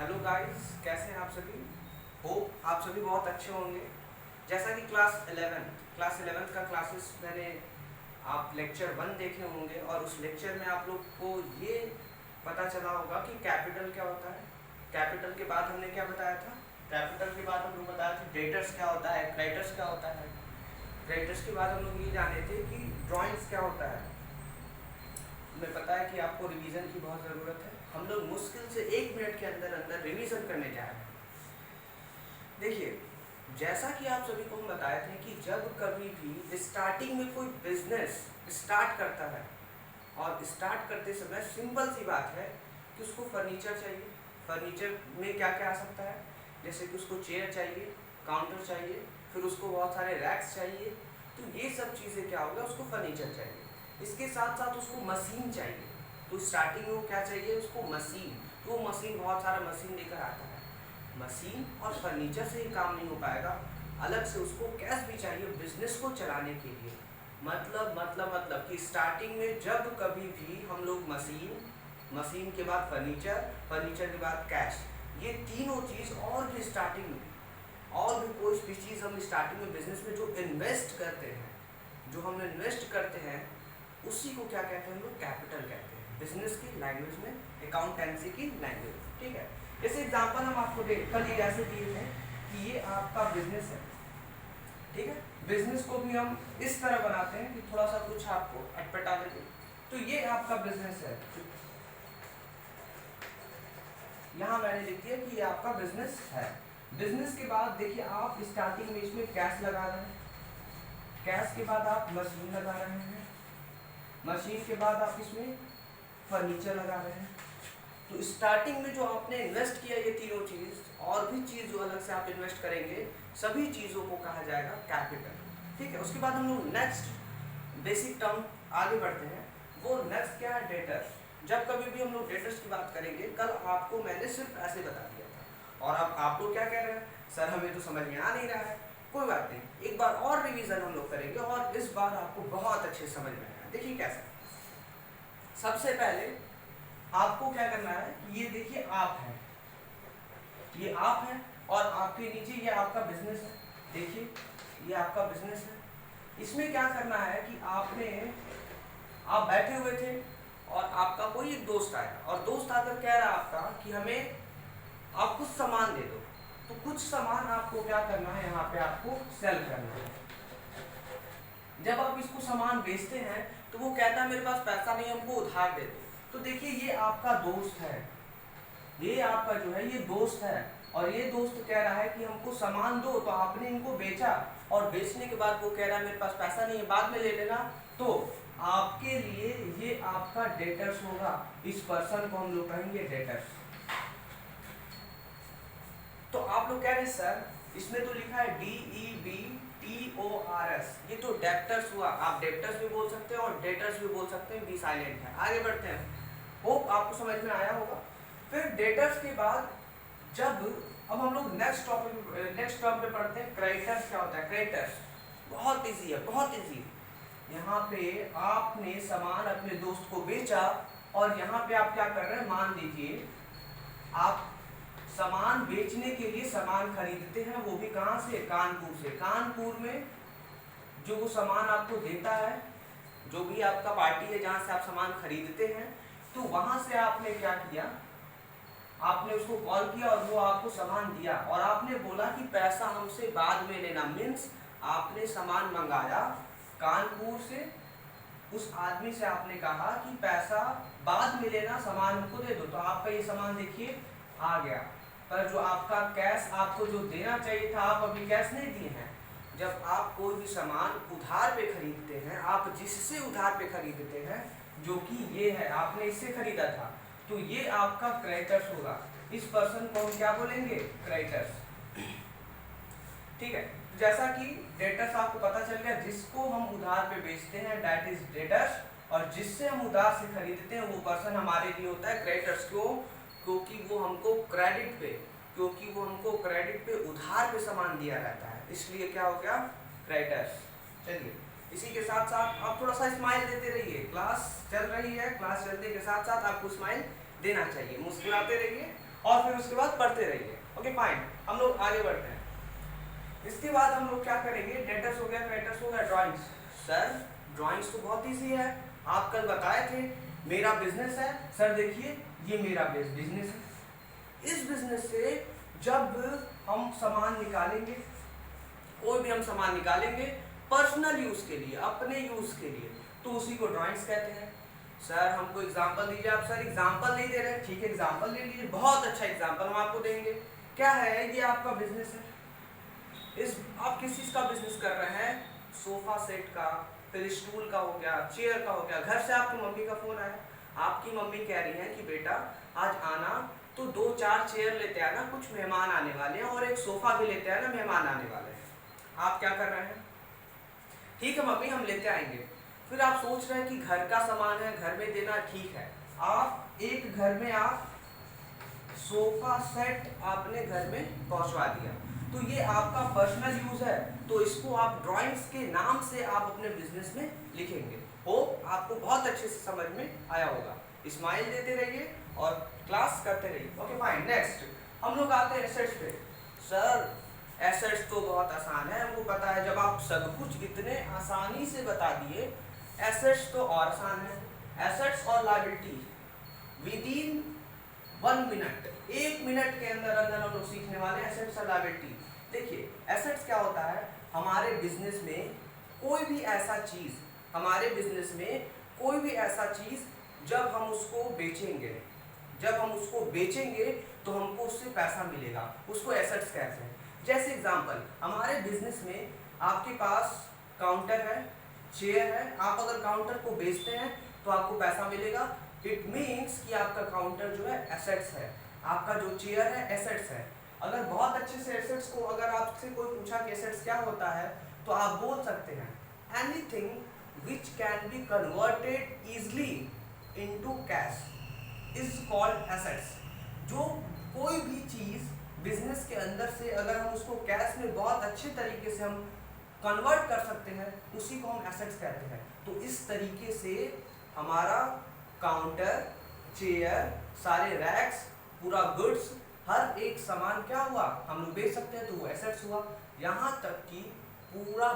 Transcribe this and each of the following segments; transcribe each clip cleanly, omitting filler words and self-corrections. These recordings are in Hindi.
हेलो गाइस, कैसे हैं आप सभी। होप आप सभी बहुत अच्छे होंगे। जैसा कि क्लास 11th का क्लासेस मैंने आप लेक्चर 1 देखे होंगे और उस लेक्चर में आप लोग को ये पता चला होगा कि कैपिटल क्या होता है। कैपिटल के बाद हमने क्या बताया था, कैपिटल के बाद हम लोग बताया था डेटर्स क्या होता है, क्रेडिटर्स क्या होता है। क्रेडिटर्स के बाद हम लोग ये जाने थे कि ड्राइंग्स क्या होता है। हमें पता है कि आपको रिवीजन की बहुत ज़रूरत है। हम लोग मुश्किल से 1 मिनट के अंदर अंदर रिवीजन करने जा रहे हैं। देखिए, जैसा कि आप सभी को हम बताए थे कि जब कभी भी स्टार्टिंग में कोई बिजनेस स्टार्ट करता है और स्टार्ट करते समय सिंपल सी बात है कि उसको फर्नीचर चाहिए। फर्नीचर में क्या क्या आ सकता है, जैसे कि उसको चेयर चाहिए, काउंटर चाहिए, फिर उसको बहुत सारे रैक्स चाहिए। तो ये सब चीज़ें क्या होगा, उसको फर्नीचर चाहिए। इसके साथ साथ उसको मशीन चाहिए। तो स्टार्टिंग में वो क्या चाहिए, उसको मशीन। तो वो मशीन बहुत सारा मशीन लेकर आता है। मशीन और फर्नीचर से ही काम नहीं हो पाएगा, अलग से उसको कैश भी चाहिए बिजनेस को चलाने के लिए। मतलब कि स्टार्टिंग में जब कभी भी हम लोग मशीन के बाद फर्नीचर के बाद कैश, ये तीनों चीज़ और भी स्टार्टिंग में, और भी कोई भी चीज़ हम स्टार्टिंग में बिजनेस में जो इन्वेस्ट करते हैं, जो हम इन्वेस्ट करते हैं, उसी को क्या कहते हैं हम लोग, कैपिटल कहते हैं बिजनेस की लैंग्वेज में, अकाउंटेंसी की लैंग्वेज। ठीक है, जैसे एग्जांपल हम आपको कल ये ऐसे दिए हैं कि ये आपका बिजनेस है। ठीक है, बिजनेस को भी हम इस तरह बनाते हैं कि थोड़ा सा कुछ आपको अटपटा लगे। तो ये आपका बिजनेस है, यहाँ मैंने लिख दिया कि ये आपका बिजनेस है। बिजनेस के बाद देखिए, आप स्टार्टिंग में इसमें कैश लगा रहे हैं, कैश के बाद आप मशीन लगा रहे हैं, मशीन के बाद आप इसमें फर्नीचर लगा रहे हैं। तो स्टार्टिंग में जो आपने इन्वेस्ट किया ये तीनों चीज़, और भी चीज़ जो अलग से आप इन्वेस्ट करेंगे, सभी चीज़ों को कहा जाएगा कैपिटल। ठीक है, उसके बाद हम लोग नेक्स्ट बेसिक टर्म आगे बढ़ते हैं। वो नेक्स्ट क्या है, डेटर्स। जब कभी भी हम लोग डेटर्स की बात करेंगे, कल आपको मैंने सिर्फ ऐसे बता दिया था और अब आप लोग क्या कह रहे हैं, सर हमें तो समझ में आ नहीं रहा है। कोई बात नहीं, एक बार और रिवीजन हम लोग करेंगे और इस बार आपको बहुत अच्छे समझ में आएगा। देखिए कैसे, सबसे पहले आपको क्या करना है कि ये देखिए आप है, ये आप है और आपके नीचे ये आपका बिजनेस है। देखिए ये आपका बिजनेस है। इसमें क्या करना है कि आप बैठे हुए थे और आपका कोई एक दोस्त आया और दोस्त आकर कह रहा आपका कि हमें आप कुछ सामान दे दो। तो कुछ सामान आपको क्या करना है, यहाँ पे आपको सेल करना है। जब आप इसको सामान बेचते हैं तो वो कहता है मेरे पास पैसा नहीं, हमको उधार दे दो। तो देखिए ये आपका दोस्त है, ये आपका जो है ये दोस्त है, और ये दोस्त कह रहा है कि हमको सामान दो। तो आपने इनको बेचा और बेचने के बाद वो कह रहा है मेरे पास पैसा नहीं है, बाद में ले लेना। तो आपके लिए ये आपका डेटर्स होगा। इस पर्सन को हम लोग कहेंगे डेटर्स। तो आप लोग कह रहे हैं सर इसमें तो लिखा है DEBTORS, ये तो डेप्टर्स हुआ। आप डेप्टर्स भी बोल सकते हैं और डेटर्स भी बोल सकते हैं, बी साइलेंट है। आगे बढ़ते हैं, होप आपको समझ में आया होगा। फिर डेटर्स के बाद जब अब हम लोग नेक्स्ट टॉपिक पे पढ़ते हैं, क्रेडिटर्स क्या होता है। क्रेडिटर्स बहुत इजी है, बहुत इजी। यहाँ पे आपने सामान अपने दोस्त को बेचा और यहाँ पे आप क्या कर रहे हैं, मान लीजिए आप सामान बेचने के लिए सामान खरीदते हैं, वो भी कहाँ से, कानपुर से। कानपुर में जो वो सामान आपको देता है, जो भी आपका पार्टी है जहाँ से आप सामान खरीदते हैं, तो वहाँ से आपने क्या किया, आपने उसको कॉल किया और वो आपको सामान दिया और आपने बोला कि पैसा हमसे बाद में लेना। मीन्स आपने सामान मंगाया कानपुर से, उस आदमी से आपने कहा कि पैसा बाद में लेना, सामान हमको दे दो। तो आपका ये सामान देखिए आ गया, पर जो आपका कैश आपको जो देना चाहिए था, आप अभी कैश नहीं दिए हैं। जब आप कोई भी सामान उधार पे खरीदते हैं, आप जिससे उधार पे खरीदते हैं, जो कि ये है आपने इससे खरीदा था, तो ये आपका क्रेडिटर्स होगा। इस पर्सन को हम क्या बोलेंगे, क्रेडिटर्स। ठीक है, तो जैसा कि डेटर्स आपको पता चल गया, जिसको हम उधार पे बेचते हैं दैट इज डेटर्स, और जिससे हम उधार से खरीदते हैं वो पर्सन हमारे लिए होता है क्रेडिटर्स। क्यों, क्योंकि वो हमको क्रेडिट पे उधार पे सामान दिया रहता है, इसलिए क्या हो गया, क्रेडिटर्स। चलिए, इसी के साथ साथ आप थोड़ा सा स्माइल देते रहिए। क्लास चल रही है, क्लास चलने के साथ साथ आपको स्माइल देना चाहिए, मुस्कुराते रहिए और फिर उसके बाद पढ़ते रहिए। ओके फाइन, हम लोग आगे बढ़ते हैं। इसके बाद हम लोग क्या करेंगे, डेटर्स हो गया, क्रेडिटर्स हो गया, ड्राइंग्स। सर ड्राइंग्स तो बहुत ईजी है, आप कल बताए थे मेरा बिजनेस है। सर देखिए ये मेरा बिजनेस है, इस बिजनेस से जब हम सामान निकालेंगे, कोई भी हम सामान निकालेंगे पर्सनल यूज के लिए, अपने यूज के लिए, तो उसी को ड्राइंग्स कहते हैं। सर हमको एग्जांपल दीजिए। आप सर एग्जांपल नहीं दे रहे हैं, ठीक है एग्जांपल ले लीजिए, बहुत अच्छा एग्जांपल हम आपको देंगे। क्या है, ये आपका बिजनेस है, इस आप किस चीज का बिजनेस कर रहे हैं, सोफा सेट का, फिर स्टूल का हो गया, चेयर का हो गया। घर से आपकी मम्मी का फोन आया, आपकी मम्मी कह रही है कि बेटा आज आना तो 2-4 चेयर लेते आना, कुछ मेहमान आने वाले हैं, और एक सोफा भी लेते आना, मेहमान आने वाले हैं। आप क्या कर रहे हैं, ठीक है मम्मी हम लेते आएंगे। फिर आप सोच रहे हैं कि घर का सामान है, घर में देना, ठीक है, आप एक घर में आप सोफा सेट आपने घर में पहुंचवा दिया, तो ये आपका पर्सनल यूज है, तो इसको आप ड्राइंग्स के नाम से आप अपने बिजनेस में लिखेंगे। हो आपको बहुत अच्छे से समझ में आया होगा। स्माइल देते रहिए और क्लास करते रहिए। ओके फाइन, नेक्स्ट हम लोग आते हैं एसेट्स पे। सर एसेट्स तो बहुत आसान है, हमको पता है, जब आप सब कुछ इतने आसानी से बता दिए, एसेट्स तो और आसान है। एसेट्स और liability with in 1 minute, 1 minute के अंदर अंदर हम लोग सीखने वाले हैं एसेट्स और लायबिलिटी। देखिए एसेट्स क्या होता है, हमारे बिजनेस में कोई भी ऐसा चीज, हमारे बिजनेस में कोई भी ऐसा चीज जब हम उसको बेचेंगे, जब हम उसको बेचेंगे तो हमको उससे पैसा मिलेगा, उसको एसेट्स कहते हैं। जैसे एग्जांपल, हमारे बिजनेस में आपके पास काउंटर है, चेयर है, आप अगर काउंटर को बेचते हैं तो आपको पैसा मिलेगा। इट मीन्स कि आपका काउंटर जो है एसेट्स है, आपका जो चेयर है एसेट्स है। अगर बहुत अच्छे से एसेट्स को, अगर आपसे कोई पूछा कि एसेट्स क्या होता है, तो आप बोल सकते हैं anything which can be converted easily into cash is called assets. जो कोई भी चीज बिजनेस के अंदर से अगर हम उसको कैश में बहुत अच्छे तरीके से हम कन्वर्ट कर सकते हैं, उसी को हम एसेट्स कहते हैं। तो इस तरीके से हमारा काउंटर, चेयर, सारे रैक्स, पूरा गुड्स, हर एक सामान क्या हुआ, हम लोग बेच सकते हैं, तो वो एसेट्स हुआ। यहाँ तक कि पूरा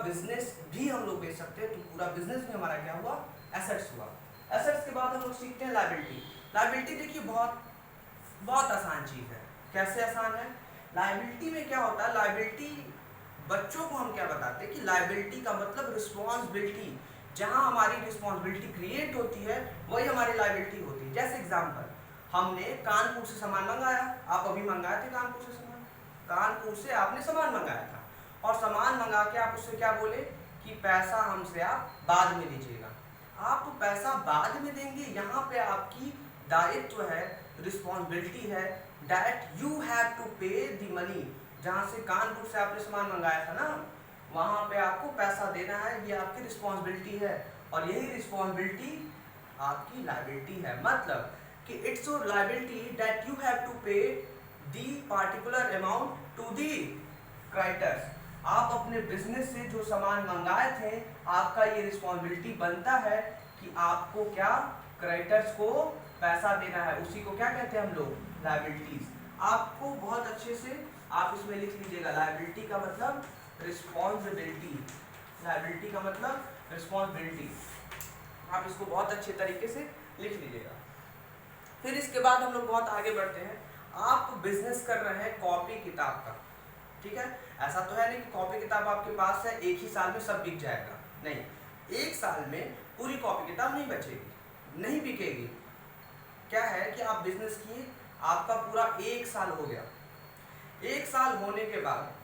बिजनेस भी हम लोग बेच सकते हैं, तो पूरा बिजनेस भी हमारा क्या हुआ, एसेट्स हुआ। एसेट्स के बाद हम लोग सीखते हैं लायबिलिटी। लायबिलिटी देखिए बहुत आसान चीज है। कैसे आसान है, लायबिलिटी में क्या होता है, लायबिलिटी बच्चों को हम क्या बताते हैं कि लायबिलिटी का मतलब रिस्पॉन्सिबिलिटी, जहां हमारी रिस्पॉन्सिबिलिटी क्रिएट होती है वही हमारी लायबिलिटी होती है। जैसे एग्जांपल, हमने कानपुर से सामान मंगाया, आप अभी मंगाए थे कानपुर से सामान, कानपुर से आपने सामान मंगाया था, और सामान मंगा के आप उससे क्या बोले कि पैसा हमसे आप बाद में लीजिएगा। आप पैसा बाद में देंगे, यहाँ पे आपकी दायित्व है, रिस्पॉन्सिबिलिटी है, दैट यू हैव टू पे द मनी। जहाँ से कानपुर से आपने सामान मंगाया था ना, वहाँ पे आपको पैसा देना है, ये आपकी रिस्पॉन्सिबिलिटी है, और यही रिस्पॉन्सिबिलिटी आपकी लायबिलिटी है। मतलब कि it's your liability that you have to pay the particular amount to the creditors. आप अपने बिजनेस से जो सामान मंगाए थे, आपका ये रिस्पॉन्सिबिलिटी बनता है कि आपको क्या, क्रेडिटर्स को पैसा देना है, उसी को क्या कहते हैं हम लोग, लायबिलिटीज। आपको बहुत अच्छे से आप इसमें लिख लीजिएगा, लायबिलिटी का मतलब रिस्पॉन्सिबिलिटी, लायबिलिटी का मतलब रिस्पॉन्सिबिलिटी, आप इसको बहुत अच्छे तरीके से लिख लीजिएगा। फिर इसके बाद हम लोग बहुत आगे बढ़ते हैं। आप बिजनेस कर रहे हैं कॉपी किताब का, ठीक है, ऐसा तो है नहीं कि कॉपी किताब आपके पास है, एक ही साल में सब बिक जाएगा, नहीं, एक साल में पूरी कॉपी किताब नहीं बचेगी, नहीं बिकेगी। क्या है कि आप बिजनेस किए, आपका पूरा 1 साल हो गया, 1 साल होने के बाद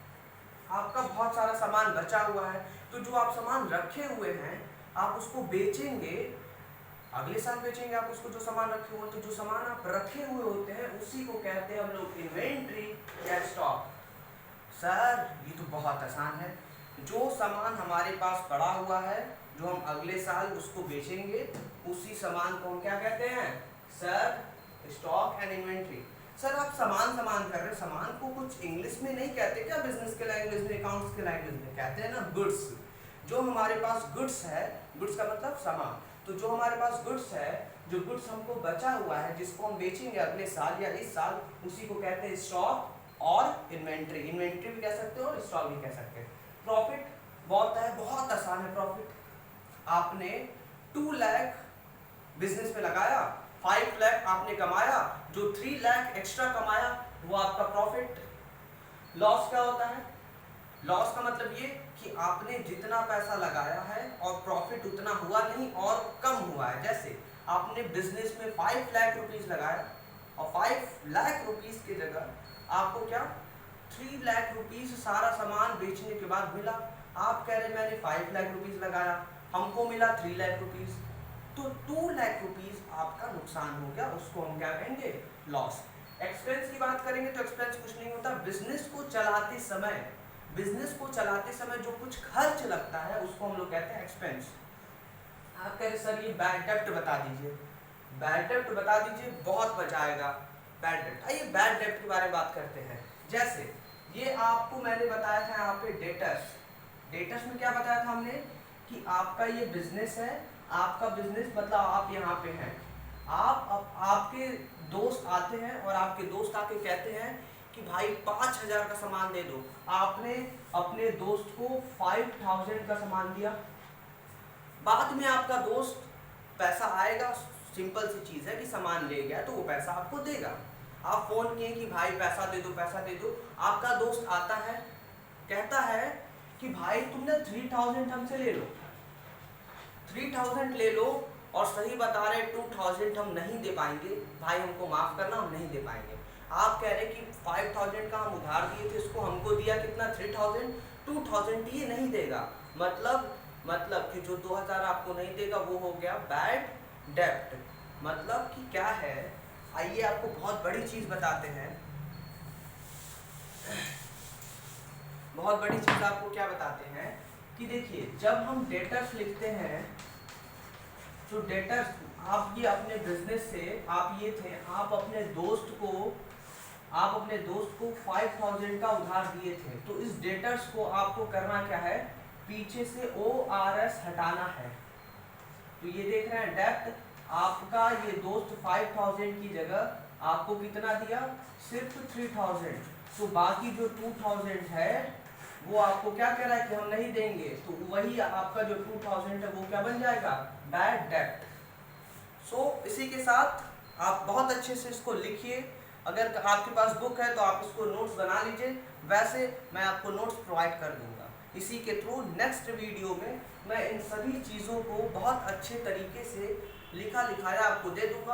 आपका बहुत सारा सामान बचा हुआ है, तो जो आप सामान रखे हुए हैं आप उसको बेचेंगे, अगले साल बेचेंगे आप उसको, जो सामान रखे हुए, तो जो सामान आप रखे हुए होते हैं उसी को कहते हैं हम लोग इन्वेंट्री या स्टॉक। सर ये तो बहुत आसान है, जो सामान हमारे पास पड़ा हुआ है, जो हम अगले साल उसको बेचेंगे, उसी सामान को हम क्या कहते हैं, sir stock and inventory. Sir आप सामान कर रहे हैं, सामान को कुछ इंग्लिश में नहीं कहते क्या, बिजनेस के लैंग्वेज में, अकाउंट्स के लैंग्वेज में कहते हैं ना गुड्स। जो हमारे पास गुड्स है, गुड्स का मतलब सामान, तो जो हमारे पास गुड्स है जो गुड्स हमको बचा हुआ है जिसको हम बेचेंगे अगले साल या इस साल, उसी को कहते हैं स्टॉक और इन्वेंट्री। इन्वेंट्री भी कह सकते हो और स्टॉक भी कह सकते हैं। प्रॉफिट बहुत आसान है। प्रॉफिट आपने 2 लाख बिजनेस में लगाया, 5 लाख आपने कमाया, जो 3 लाख एक्स्ट्रा कमाया वो आपका प्रॉफिट। लॉस क्या होता है? लॉस का मतलब ये कि आपने जितना पैसा लगाया है और प्रॉफिट उतना हुआ नहीं और कम हुआ है। जैसे आपने बिजनेस में 5 लाख रुपीस लगाया और 5 लाख रुपीस की जगह आपको क्या 3 लाख रुपीस सारा सामान बेचने के बाद मिला। आप कह रहे मैंने 5 लाख रुपीस लगाया, हमको मिला 3 लाख रुपीस, तो 2 लाख रुपीस आपका नुकसान हो गया, उसको हम क्या कहेंगे? लॉस। एक्सपेंस की बात करेंगे तो एक्सपेंस कुछ नहीं होता, बिजनेस को चलाते समय जो कुछ खर्च लगता है उसको हम लोग कहते हैं एक्सपेंस। आप कह रहे सर ये बैड डेब्ट बता दीजिए, बैड डेब्ट बता दीजिए, बहुत मजा आएगा। बैड डेब्ट, आइए बैड डेब्ट के बारे में बात करते हैं। जैसे ये आपको मैंने बताया था यहाँ पे डेटर्स में क्या बताया था हमने कि आपका ये बिजनेस है, आपका बिजनेस मतलब आप यहाँ पे हैं, आपके दोस्त आते हैं और आपके दोस्त आके कहते हैं कि भाई 5000 का सामान दे दो। आपने अपने दोस्त को 5000 का सामान दिया, बाद में आपका दोस्त पैसा आएगा, सिंपल सी चीज़ है कि सामान ले गया तो वो पैसा आपको देगा। आप फ़ोन किए कि भाई पैसा दे दो, आपका दोस्त आता है कहता है कि भाई तुमने 3000 हमसे ले लो, 3000 ले लो और सही बता रहे 2000 हम नहीं दे पाएंगे, भाई हमको माफ़ करना, हम नहीं दे पाएंगे। आप कह रहे कि 5000 का हम उधार दिए थे, इसको हमको दिया कितना 3000, 2000 ये नहीं देगा, मतलब कि जो 2000 आपको नहीं देगा वो हो गया बैड डेब्ट। मतलब कि क्या है, आइए आपको बहुत बड़ी चीज़ बताते हैं। बहुत बड़ी चीज़ आपको क्या बताते हैं कि देखिए जब हम डेटर्स लिखते हैं, जो डेटर्स आप ये अपने बिजनेस से आप ये थे, आप अपने दोस्त को 5000 का उधार दिए थे, तो इस डेटर्स को आपको करना क्या है, पीछे से ORS हटाना है। तो ये देख रहे हैं डेब्ट, आपका ये दोस्त 5000 की जगह आपको कितना दिया, सिर्फ 3000, तो बाकी जो 2000 है वो आपको क्या कह रहा है कि हम नहीं देंगे, तो वही आपका जो 2000 है वो क्या बन जाएगा, बैड डेब्ट। सो इसी के साथ आप बहुत अच्छे से इसको लिखिए। अगर आपके पास बुक है तो आप इसको नोट्स बना लीजिए, वैसे मैं आपको नोट्स प्रोवाइड कर दूंगा। इसी के थ्रू नेक्स्ट वीडियो में मैं इन सभी चीज़ों को बहुत अच्छे तरीके से लिखाया आपको दे दूंगा।